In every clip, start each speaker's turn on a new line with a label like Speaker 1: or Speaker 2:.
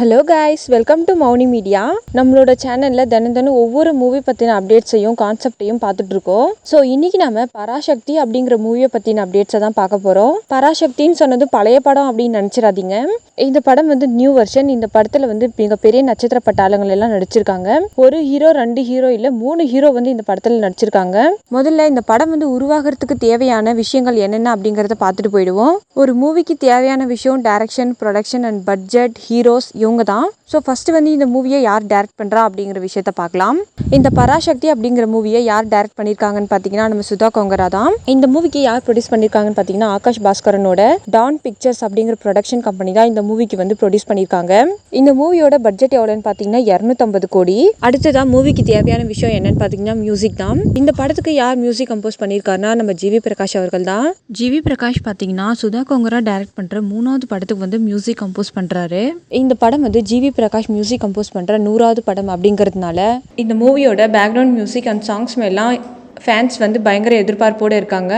Speaker 1: Hello guys, welcome to Mouni media. நம்மளோட சேனலில் தினம் ஒவ்வொரு மூவி பற்றின அப்டேட்ஸையும் கான்செப்டையும் பார்த்துட்ருக்கோம். ஸோ இன்றைக்கி நம்ம பராசக்தி அப்படிங்கிற மூவியை பற்றின அப்டேட்ஸை தான் பார்க்க போகிறோம். பராசக்தின்னு சொன்னது பழைய படம் அப்படின்னு நினச்சிடாதீங்க. இந்த படம் நியூ வெர்ஷன். இந்த படத்தில் மிகப்பெரிய நட்சத்திர பட்டாளங்கள் எல்லாம் நடிச்சிருக்காங்க. ஒரு ஹீரோ 2 ஹீரோ இல்லை 3 ஹீரோ இந்த படத்தில் நடிச்சிருக்காங்க. முதல்ல இந்த படம் உருவாகிறதுக்கு தேவையான விஷயங்கள் என்னென்ன அப்படிங்கிறத பார்த்துட்டு போயிடுவோம். ஒரு மூவிக்கு தேவையான விஷயம் direction, production and budget, heroes இவங்க தான். ஸோ ஃபஸ்ட்டு இந்த மூவியை யார் டைரக்ட் பண்ணுறா அப்படிங்கிற விஷயத்த பார்க்கலாம். இந்த பராசக்தி அப்படிங்கிற மூவியை யார் டைரக்ட் பண்ணியிருக்காங்கன்னு பார்த்தீங்கன்னா நம்ம சுதா கொங்கரா தான். இந்த மூவிக்கு யார் ப்ரொடியூஸ் பண்ணியிருக்காங்கன்னு பார்த்தீங்கன்னா ஆகாஷ் பாஸ்கரனோட டான் பிக்சர்ஸ் அப்படிங்கிற ப்ரொடக்ஷன் கம்பெனி தான் இந்த மூவிக்கு ப்ரொடியூஸ் பண்ணியிருக்காங்க. இந்த மூவியோட பட்ஜெட் எவ்வளோன்னு பார்த்தீங்கன்னா 250 கோடி. அடுத்ததான் மூவிக்கு தேவையான விஷயம் என்னன்னு பார்த்தீங்கன்னா மியூசிக் தான். இந்த படத்துக்கு யார் மியூசிக் கம்போஸ் பண்ணியிருக்காருன்னா நம்ம ஜிவி பிரகாஷ் அவர்கள் தான். ஜிவி பிரகாஷ் பார்த்தீங்கன்னா சுதா கொங்கரா டைரக்ட் பண்ணுற 3வது படத்துக்கு மியூசிக் கம்போஸ் பண்ணுறாரு. இந்த படம் ஜிவி பிரகாஷ் மியூசிக் கம்போஸ் பண்ணுற 100வது படம் அப்படிங்கிறதுனால இந்த மூவியோட பேக்ரவுண்ட் மியூசிக் அண்ட் சாங்ஸ் மேலாம் ஃபேன்ஸ் பயங்கர எதிர்பார்ப்போடு இருக்காங்க.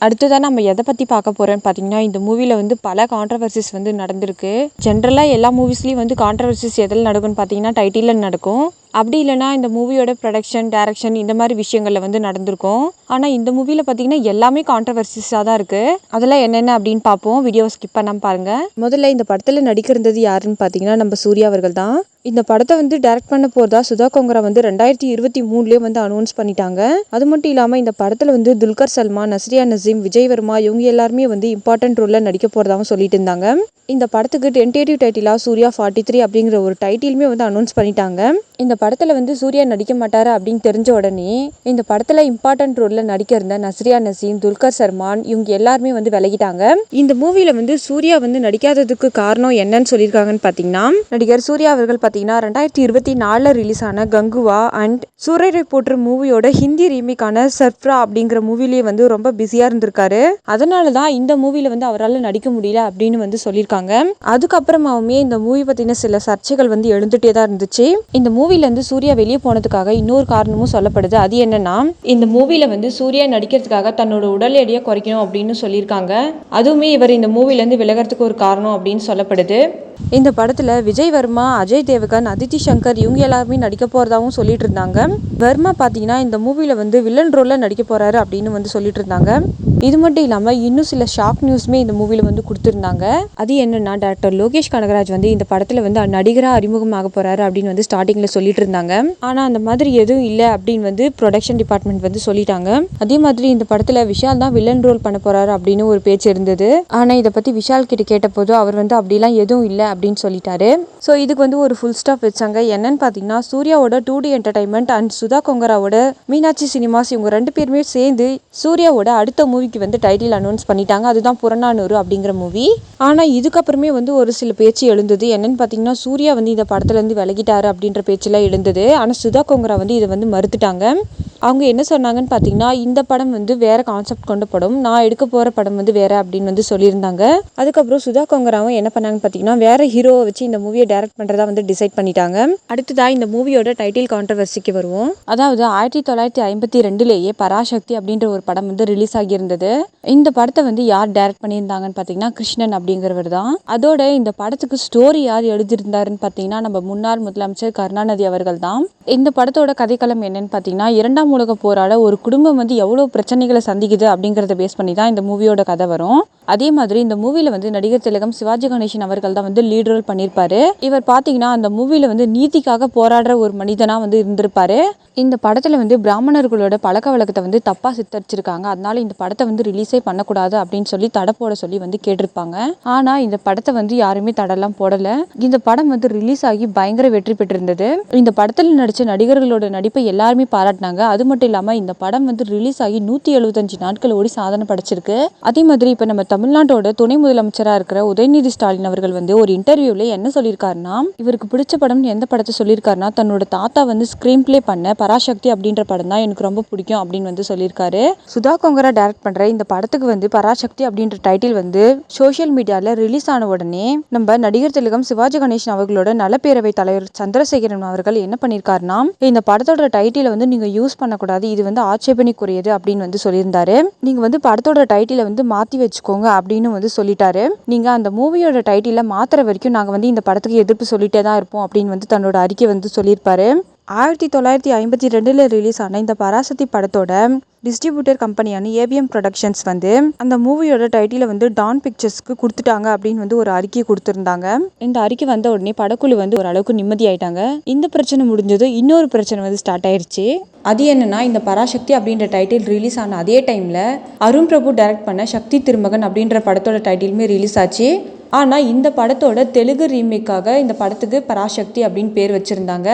Speaker 1: அடுத்ததான் நம்ம எதை பற்றி பார்க்க போகிறோன்னு பார்த்தீங்கன்னா இந்த மூவியில் பல கான்ட்ரவர்சிஸ் நடந்திருக்கு. ஜென்ரலாக எல்லா மூவிஸ்லேயும் கான்ட்ரவர்சிஸ் எதில் நடக்கும்னு பார்த்தீங்கன்னா டைட்டிலில் நடக்கும். அப்படி இல்லைனா இந்த மூவியோட ப்ரொடக்ஷன், டைரக்ஷன் இந்த மாதிரி விஷயங்களில் நடந்திருக்கும். ஆனால் இந்த மூவியில் பார்த்தீங்கன்னா எல்லாமே கான்ட்ரவர்சிஸாக தான் இருக்குது. அதெல்லாம் என்னென்ன அப்படின்னு பார்ப்போம். வீடியோவை ஸ்கிப் பண்ணாமல் பாருங்கள். முதல்ல இந்த படத்தில் நடிக்கிறது யாருன்னு பார்த்தீங்கன்னா நம்ம சூர்யா அவர்கள் தான். இந்த படத்தை டைரக்ட் பண்ண போகிறதா சுதா கொங்கரா 2023 அனௌன்ஸ் பண்ணிட்டாங்க. அது மட்டும் இல்லாமல் இந்த படத்தில் துல்கர் சல்மான், நஸ்ரியா நசீம், விஜய் வர்மா இவங்க எல்லாருமே இம்பார்ட்டன்ட் ரோலில் நடிக்க போகிறதாகவும் சொல்லிட்டு இருந்தாங்க. இந்த படத்துக்கு டென்டேட்டிவ் டைட்டிலாக சூர்யா 43 அப்படிங்கிற ஒரு டைட்டிலுமே அனௌன்ஸ் பண்ணிட்டாங்க. இந்த படத்தில் சூர்யா நடிக்க மாட்டாரு அப்படின்னு தெரிஞ்ச உடனே இந்த படத்தில் இம்பார்ட்டன்ட் ரோலில் நடிக்க இருந்த நஸ்ரியா நசீம், துல்கர் சல்மான் இவங்க எல்லாருமே விலகிட்டாங்க. இந்த மூவியில் சூர்யா நடிக்காததுக்கு காரணம் என்னன்னு சொல்லியிருக்காங்கன்னு பார்த்தீங்கன்னா நடிகர் சூர்யா அவர்கள் பார்த்தீங்கன்னா 2024 ரிலீஸ் ஆன கங்குவா அண்ட் சூரரை போற்று மூவியோட ஹிந்தி ரீமேக்கான சர்ஃப்ரா அப்படிங்கிற மூவிலேயே ரொம்ப பிஸியாக இருந்திருக்காரு. அதனால தான் இந்த மூவியில் அவரால் நடிக்க முடியல அப்படின்னு சொல்லியிருக்காங்க. அதுக்கப்புறமாவுமே இந்த மூவி பற்றின சில சர்ச்சைகள் எழுந்துட்டே தான் இருந்துச்சு. இந்த மூவிலேருந்து சூர்யா வெளியே போனதுக்காக இன்னொரு காரணமும் சொல்லப்படுது. அது என்னன்னா இந்த மூவியில் சூர்யா நடிக்கிறதுக்காக தன்னோட உடல் எடையை குறைக்கணும் அப்படின்னு சொல்லியிருக்காங்க. அதுவுமே இவர் இந்த மூவிலேருந்து விலகிறதுக்கு ஒரு காரணம் அப்படின்னு சொல்லப்படுது. இந்த படத்தில் விஜய் வர்மா, அஜய் தேவகன், அதித்தி சங்கர் இவங்க எல்லாருமே நடிக்க போகிறதாகவும் சொல்லிட்டு இருந்தாங்க. வர்மா பார்த்தீங்கன்னா இந்த மூவியில் வில்லன் ரோலில் நடிக்க போகிறாரு அப்படின்னு சொல்லிட்டு இருந்தாங்க. இது மட்டும் இல்லாமல் இன்னும் சில ஷாக் நியூஸுமே இந்த மூவியில் கொடுத்துருந்தாங்க. அது என்னன்னா டைரக்டர் லோகேஷ் கனகராஜ் இந்த படத்தில் நடிகராக அறிமுகமாக போகிறாரு அப்படின்னு ஸ்டார்டிங்கில் சொல்லிட்டு இருந்தாங்க. ஆனால் அந்த மாதிரி எதுவும் இல்லை அப்படின்னு ப்ரொடக்ஷன் டிபார்ட்மெண்ட் சொல்லிட்டாங்க. அதே மாதிரி இந்த படத்தில் விஷால் தான் வில்லன் ரோல் பண்ண போகிறாரு அப்படின்னு ஒரு பேச்சு இருந்தது. ஆனால் இதை பற்றி விஷால் கிட்ட கேட்டபோது அவர் அப்படிலாம் எதுவும் இல்லை அப்படின்னு சொல்லிட்டாரு. ஸோ இதுக்கு ஒரு ஃபுல் ஸ்டாப் வச்சாங்க. என்னன்னு பார்த்தீங்கன்னா சூர்யாவோட 2D என்டர்டைன்மெண்ட் அண்ட் சுதா கொங்கராவோட மீனாட்சி சினிமாஸ் இவங்க 2 பேருமே சேர்ந்து சூர்யாவோட அடுத்த மூவிக்கு டைட்டில் அனௌன்ஸ் பண்ணிட்டாங்க. அதுதான் புறநானூறு அப்படிங்கிற மூவி. ஆனால் இதுக்கப்புறமே ஒரு சில பேச்சு எழுந்தது. என்னன்னு பார்த்தீங்கன்னா சூர்யா இந்த படத்துலேருந்து விலகிட்டாரு அப்படின்ற பேச்செல்லாம் எழுந்தது. ஆனால் சுதா கொங்கரா இதை மறுத்துட்டாங்க. அவங்க என்ன சொன்னாங்கன்னு பார்த்தீங்கன்னா இந்த படம் வேற கான்செப்ட் கொண்ட படம், நான் எடுக்க போகிற படம் வேற அப்படின்னு சொல்லியிருந்தாங்க. அதுக்கப்புறம் சுதா கொங்கராவும் என்ன பண்ணாங்கன்னு பார்த்தீங்கன்னா வேற ஹீரோவை வச்சு இந்த மூவியை டைரக்ட் பண்ணுறதா டிசைட் பண்ணிட்டாங்க. அடுத்ததாக இந்த மூவியோட டைட்டில் கான்ட்ரவர்சிக்கு வருவோம். அதாவது 1952 பராசக்தி அப்படின்ற ஒரு படம் ரிலீஸ் ஆகியிருந்தது. இந்த படத்தை யார் டைரக்ட் பண்ணியிருந்தாங்கன்னு பார்த்தீங்கன்னா கிருஷ்ணன் அப்படிங்கிறவர் தான். அதோட இந்த படத்துக்கு ஸ்டோரி யார் எழுதியிருந்தாருன்னு பார்த்தீங்கன்னா நம்ம முன்னாள் முதலமைச்சர் கருணாநிதி அவர்கள் தான். இந்த படத்தோட கதைக்களம் என்னன்னு பார்த்தீங்கன்னா 2ஆம் உலக போராட ஒரு குடும்பம் எவ்வளோ பிரச்சனைகளை சந்திக்குது அப்படிங்கிறத பேஸ் பண்ணி தான் இந்த மூவியோட கதை வரும். அதே மாதிரி இந்த மூவியில் நடிகர் திலகம் சிவாஜி கணேசன் அவர்கள் தான் லீட் ரோல் பண்ணியிருப்பாரு. இவர் பார்த்தீங்கன்னா அந்த மூவியில் நீதிக்காக போராடுற ஒரு மனிதனாக இருந்திருப்பாரு. இந்த படத்தில் பிராமணர்களோட பழக்க வழக்கத்தை தப்பாக சித்தரிச்சிருக்காங்க. அதனால இந்த படத்தை ரிலீஸே பண்ணக்கூடாது அப்படின்னு சொல்லி தடை போட சொல்லி கேட்டிருப்பாங்க. ஆனால் இந்த படத்தை யாருமே தடைலாம் போடலை. இந்த படம் ரிலீஸ் ஆகி பயங்கர வெற்றி பெற்றிருந்தது. இந்த படத்தில் நடித்த நடிகர்களோட நடிப்பை எல்லாருமே பாராட்டினாங்க. அது மட்டும் இல்லாமல் இந்த படம் ரிலீஸ் ஆகி 175 நாட்கள் ஓடி சாதனை படைச்சிருக்கு. அதே மாதிரி இப்போ நம்ம தமிழ்நாட்டோட துணை முதலமைச்சராக இருக்கிற உதயநிதி ஸ்டாலின் அவர்கள் ஒரு இன்டர்வியூவில் என்ன சொல்லியிருக்காருன்னா இவருக்கு பிடிச்ச படம் எந்த படத்தை சொல்லியிருக்காருன்னா தன்னோட தாத்தா ஸ்க்ரீன் பிளே பண்ண பராசக்தி அப்படின்ற படம் தான் எனக்கு ரொம்ப பிடிக்கும் அப்படின்னு சொல்லியிருக்காரு. சுதா கொங்கரா டைரக்ட் பண்ணுற இந்த படத்துக்கு பராசக்தி அப்படின்ற டைட்டில் சோஷியல் மீடியாவில் ரிலீஸ் ஆன உடனே நம்ம நடிகர் திலகம் சிவாஜி கணேசன் அவர்களோட நலப்பேரவை தலைவர் சந்திரசேகரன் அவர்கள் என்ன பண்ணியிருக்காருன்னா இந்த படத்தோட டைட்டிலை நீங்கள் யூஸ் பண்ணக்கூடாது, இது வந்து ஆட்சேபனைக்குரியது அப்படின்னு வந்து சொல்லியிருந்தாரு. நீங்க வந்து படத்தோட டைட்டிலை வந்து மாற்றி வச்சுக்கோங்க அப்படின்னு வந்து சொல்லிட்டாரு. நீங்கள் அந்த மூவியோட டைட்டிலை மாற்றுற வரைக்கும் நாங்கள் வந்து இந்த படத்துக்கு எதிர்ப்பு சொல்லிட்டே தான் இருப்போம் அப்படின்னு வந்து தன்னோட அறிக்கை வந்து சொல்லியிருப்பாரு. 1952 ரிலீஸ் ஆன இந்த பராசக்தி படத்தோட டிஸ்ட்ரிபியூட்டர் கம்பெனியான ஏவிஎம் ப்ரொடக்ஷன்ஸ் வந்து அந்த மூவியோட டைட்டிலை வந்து டான் பிக்சர்ஸ்க்கு கொடுத்துட்டாங்க அப்படின்னு வந்து ஒரு அறிக்கை கொடுத்துருந்தாங்க. இந்த அறிக்கை வந்த உடனே படக்குழு வந்து ஓரளவுக்கு நிம்மதி ஆயிட்டாங்க. இந்த பிரச்சனை முடிஞ்சது, இன்னொரு பிரச்சனை வந்து ஸ்டார்ட் ஆயிடுச்சு. அது என்னன்னா, இந்த பராசக்தி அப்படின்ற டைட்டில் ரிலீஸ் ஆன அதே டைமில் அருண் பிரபு டைரக்ட் பண்ண சக்தி திருமகன் அப்படின்ற படத்தோட டைட்டிலுமே ரிலீஸ் ஆச்சு. ஆனால் இந்த படத்தோட தெலுங்கு ரீமேக்காக இந்த படத்துக்கு பராசக்தி அப்படின்னு பேர் வச்சுருந்தாங்க.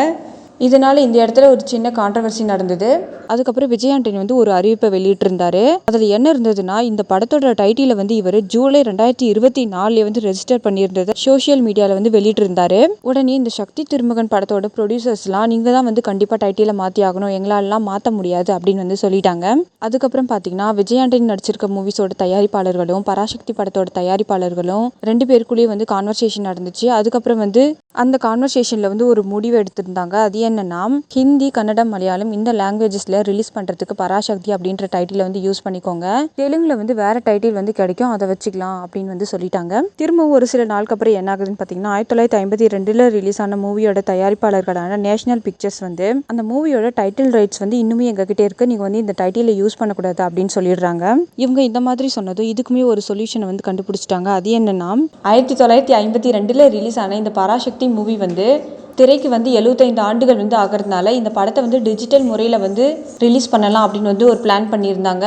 Speaker 1: இதனால் இந்த இடத்துல ஒரு சின்ன கான்ட்ரவர்சி நடந்தது. அதுக்கப்புறம் விஜய் ஆண்டனி வந்து ஒரு அறிவிப்பை வெளியிட்டிருந்தாரு. அதில் என்ன இருந்ததுன்னா, இந்த படத்தோட டைட்டிலை வந்து இவர் ஜூலை 2024 வந்து ரெஜிஸ்டர் பண்ணியிருந்தது சோஷியல் மீடியாவில் வந்து வெளியிட்டிருந்தாரு. உடனே இந்த சக்தி திருமகன் படத்தோட ப்ரொடியூசர்ஸ்லாம் நீங்கள் தான் வந்து கண்டிப்பாக டைட்டிலை மாற்றி ஆகணும், எங்களாலலாம் மாற்ற முடியாது அப்படின்னு வந்து சொல்லிட்டாங்க. அதுக்கப்புறம் பார்த்தீங்கன்னா, விஜய் ஆண்டனி நடிச்சிருக்க மூவிஸோட தயாரிப்பாளர்களும் பராசக்தி படத்தோட தயாரிப்பாளர்களும் 2 பேருக்குள்ளேயே வந்து கான்வர்சேஷன் நடந்துச்சு. அதுக்கப்புறம் வந்து அந்த கான்வர்சேஷனில் வந்து ஒரு முடிவு எடுத்திருந்தாங்க. அது என்னன்னா, ஹிந்தி, கன்னடம், மலையாளம் இந்த லாங்குவேஜஸில் ரிலீஸ் பண்ணுறதுக்கு பராசக்தி அப்படின்ற டைட்டிலை வந்து யூஸ் பண்ணிக்கோங்க, தெலுங்கில் வந்து வேறு டைட்டில் வந்து கிடைக்கும், அதை வச்சுக்கலாம் அப்படின்னு வந்து சொல்லிட்டாங்க. திரும்பவும் ஒரு சில நாளுக்கு அப்புறம் என்ன ஆகுதுன்னு பார்த்தீங்கன்னா, 1952 ரிலீஸ் ஆன மூவியோட தயாரிப்பாளர்களான நேஷனல் பிக்சர்ஸ் வந்து அந்த மூவியோட டைட்டில் ரைட்ஸ் வந்து இன்னுமே எங்ககிட்ட இருக்குது, நீங்கள் வந்து இந்த டைட்டிலை யூஸ் பண்ணக்கூடாது அப்படின்னு சொல்லிடுறாங்க. இவங்க இந்த மாதிரி சொன்னதும் இதுக்குமே ஒரு சொல்யூஷனை வந்து கண்டுபிடிச்சிட்டாங்க. அது என்னன்னா, 1952 ரிலீஸ் ஆன இந்த பராசக்தி மூவி வந்து திரைக்கு வந்து 75 ஆண்டுகள் வந்து ஆகிறதுனால இந்த படத்தை வந்து டிஜிட்டல் முறையில் வந்து ரிலீஸ் பண்ணலாம் அப்படின்னு வந்து ஒரு பிளான் பண்ணியிருந்தாங்க.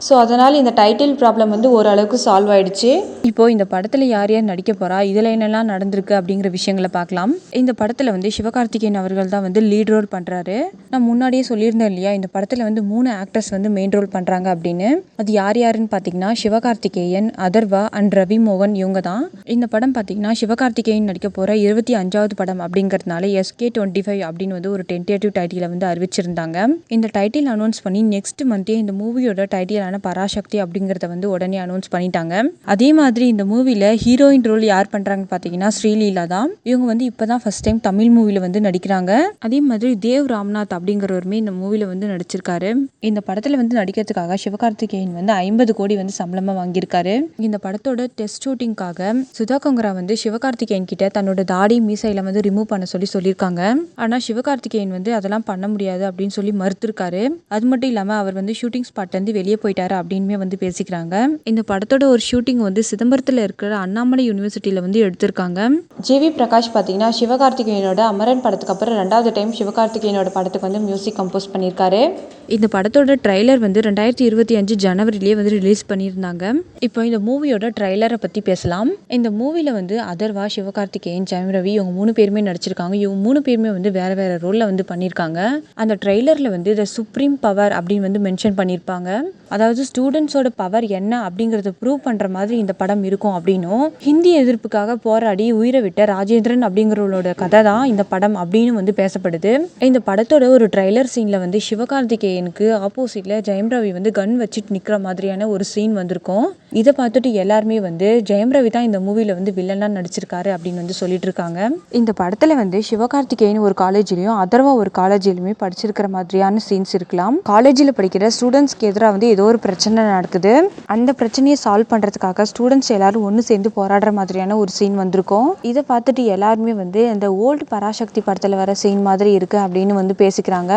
Speaker 1: ஸோ அதனால் இந்த டைட்டில் ப்ராப்ளம் வந்து ஓரளவுக்கு சால்வ் ஆயிடுச்சு. இப்போது இந்த படத்தில் யார் யார் நடிக்க போகிறா, இதில் என்னெல்லாம் நடந்திருக்கு அப்படிங்கிற விஷயங்களை பார்க்கலாம். இந்த படத்தில் வந்து சிவகார்த்திகேயன் அவர்கள் தான் வந்து லீட் ரோல் பண்ணுறாரு. நான் முன்னாடியே சொல்லியிருந்தேன் இல்லையா, இந்த படத்தில் வந்து 3 ஆக்டர்ஸ் வந்து மெயின் ரோல் பண்ணுறாங்க அப்படின்னு. அது யார் யாருன்னு பார்த்தீங்கன்னா, சிவகார்த்திகேயன், அதர்வா அண்ட் ரவி மோகன், இவங்க தான். இந்த படம் பார்த்தீங்கன்னா சிவகார்த்திகேயன் நடிக்க போகிற 25வது படம் அப்படிங்கிறதுனால SK25 அப்படின்னு வந்து ஒரு டென்டேட்டிவ் டைட்டிலை வந்து அறிவிச்சிருந்தாங்க. இந்த டைட்டில் அனௌன்ஸ் பண்ணி நெக்ஸ்ட் மந்த்தே இந்த மூவியோட டைட்டில் பராசக்தி அப்படிங்கறத வந்து உடனே அனௌன்ஸ் பண்ணிட்டாங்க. அதே மாதிரி இந்த மூவில ஹீரோயின் ரோல் யார் பண்றாங்கன்னு பாத்தீங்கன்னா ஸ்ரீலீலா தான். இவங்க வந்து இப்பதான் ஃபர்ஸ்ட் டைம் தமிழ் மூவில வந்து நடிக்கிறாங்க. அதே மாதிரி தேவ் ராம்நாத் அப்படிங்கிறவருமே இந்த மூவில வந்து நடிச்சிருக்காரு. இந்த படத்துல வந்து நடிக்கிறதுக்காக சிவகார்த்திகேயன் வந்து 50 கோடி வந்து சம்பளமா வாங்கியிருக்காரு. இந்த படத்தோட டெஸ்ட் ஷூட்டிங்காக சுதா கொங்கரா வந்து சிவகார்த்திகேயன் கிட்ட தன்னோட தாடி மீசையில வந்து ரிமூவ் பண்ண சொல்லியிருக்காங்க. ஆனா சிவகார்த்திகேயன் வந்து அதெல்லாம் பண்ண முடியாது அப்படின்னு சொல்லி மறுத்திருக்காரு. அது மட்டும் இல்லாம அவர் வந்து ஷூட்டிங் ஸ்பாட்ல இருந்து வெளியே போயிட்டாரு அப்படின்மே வந்து பேசிக்கிறாங்க. இந்த படத்தோட ஒரு ஷூட்டிங் வந்து சிதம்பரத்தில் இருக்கிற அண்ணாமலை யூனிவர்சிட்டியில வந்து எடுத்திருக்காங்க. ஜேவி பிரகாஷ் பார்த்தீங்கன்னா சிவகார்த்திகேயனோட அமரன் படத்துக்கு அப்புறம் 2வது டைம் சிவகார்த்திகேயனோட படத்துக்கு வந்து மியூசிக் கம்போஸ் பண்ணியிருக்காரு. இந்த படத்தோட ட்ரைலர் வந்து 2025 ஜனவரிலேயே வந்து ரிலீஸ் பண்ணியிருந்தாங்க. இப்போ இந்த மூவியோட ட்ரைலரை பற்றி பேசலாம். இந்த மூவியில் வந்து அதர்வா, சிவகார்த்திகேயன், ஜெயம் ரவி இவங்க 3 பேருமே நடிச்சிருக்காங்க. இவங்க 3 பேருமே வந்து வேறு வேறு ரோலில் வந்து பண்ணியிருக்காங்க. அந்த ட்ரைலரில் வந்து த சுப்ரீம் பவர் அப்படின்னு வந்து மென்ஷன் பண்ணியிருப்பாங்க. அதாவது ஸ்டூடெண்ட்ஸோட பவர் என்ன அப்படிங்கிறத ப்ரூவ் பண்ணுற மாதிரி இந்த படம் இருக்கும் அப்படின்னும், ஹிந்தி எதிர்ப்புக்காக போராடி உயிரை விட்ட ராஜேந்திரன் அப்படிங்கிறவங்களோட கதை தான் இந்த படம் அப்படின்னு வந்து பேசப்படுது. இந்த படத்தோட ஒரு ட்ரைலர் சீனில் வந்து சிவகார்த்திகேயனுக்கு ஆப்போசிட்டில் ஜெயம் ரவி வந்து கன் வச்சுட்டு நிற்கிற மாதிரியான ஒரு சீன் வந்திருக்கும். இதை பார்த்துட்டு எல்லாருமே வந்து ஜெயம் ரவி தான் இந்த மூவியில் வந்து வில்லனாக நடிச்சிருக்காரு அப்படின்னு வந்து சொல்லிட்டு இருக்காங்க. இந்த படத்தில் வந்து சிவகார்த்திகேயன் ஒரு காலேஜ்லையும் அதர்வா ஒரு காலேஜ்லையுமே படிச்சிருக்கிற மாதிரியான சீன்ஸ் இருக்கலாம். காலேஜில் படிக்கிற ஸ்டூடெண்ட்ஸ்க்கு எதிராக வந்து ஏதோ ஒரு பிரச்சனை நடக்குது. அந்த பிரச்சனையை சால்வ் பண்ணுறதுக்காக ஸ்டூடெண்ட்ஸ் எல்லாரும் ஒன்று சேர்ந்து போராடுற மாதிரியான ஒரு சீன் வந்திருக்கும். இதை பார்த்துட்டு எல்லாருமே வந்து அந்த ஓல்டு பராசக்தி படத்தில் வர சீன் மாதிரி இருக்கு அப்படின்னு வந்து பேசிக்கிறாங்க.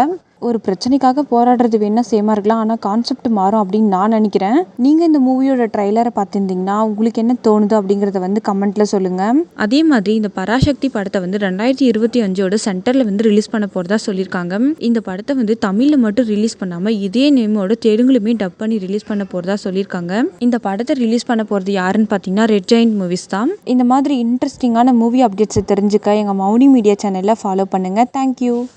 Speaker 1: ஒரு பிரச்சனைக்காக போராடுறது வேணா சேமா இருக்கலாம், ஆனால் கான்செப்ட் மாறும் அப்படின்னு நான் நினைக்கிறேன். நீங்கள் இந்த மூவியோட ட்ரைலரை பார்த்துருந்தீங்கன்னா உங்களுக்கு என்ன தோணுது அப்படிங்கிறத வந்து கமெண்ட்டில் சொல்லுங்கள். அதே மாதிரி இந்த பராசக்தி படத்தை வந்து 2025 சென்டரில் வந்து ரிலீஸ் பண்ண போகிறதா சொல்லியிருக்காங்க. இந்த படத்தை வந்து தமிழில் மட்டும் ரிலீஸ் பண்ணாமல் இதே நேமோட தெலுங்குலுமே டப் பண்ணி ரிலீஸ் பண்ண போகிறதா சொல்லியிருக்காங்க. இந்த படத்தை ரிலீஸ் பண்ண போகிறது யாருன்னு பார்த்தீங்கன்னா ரெட் ஜெயண்ட் மூவிஸ் தான். இந்த மாதிரி இன்ட்ரெஸ்டிங்கான மூவி அப்டேட்ஸை தெரிஞ்சுக்க எங்கள் மௌனி மீடியா சேனலில் ஃபாலோ பண்ணுங்கள். தேங்க்யூ.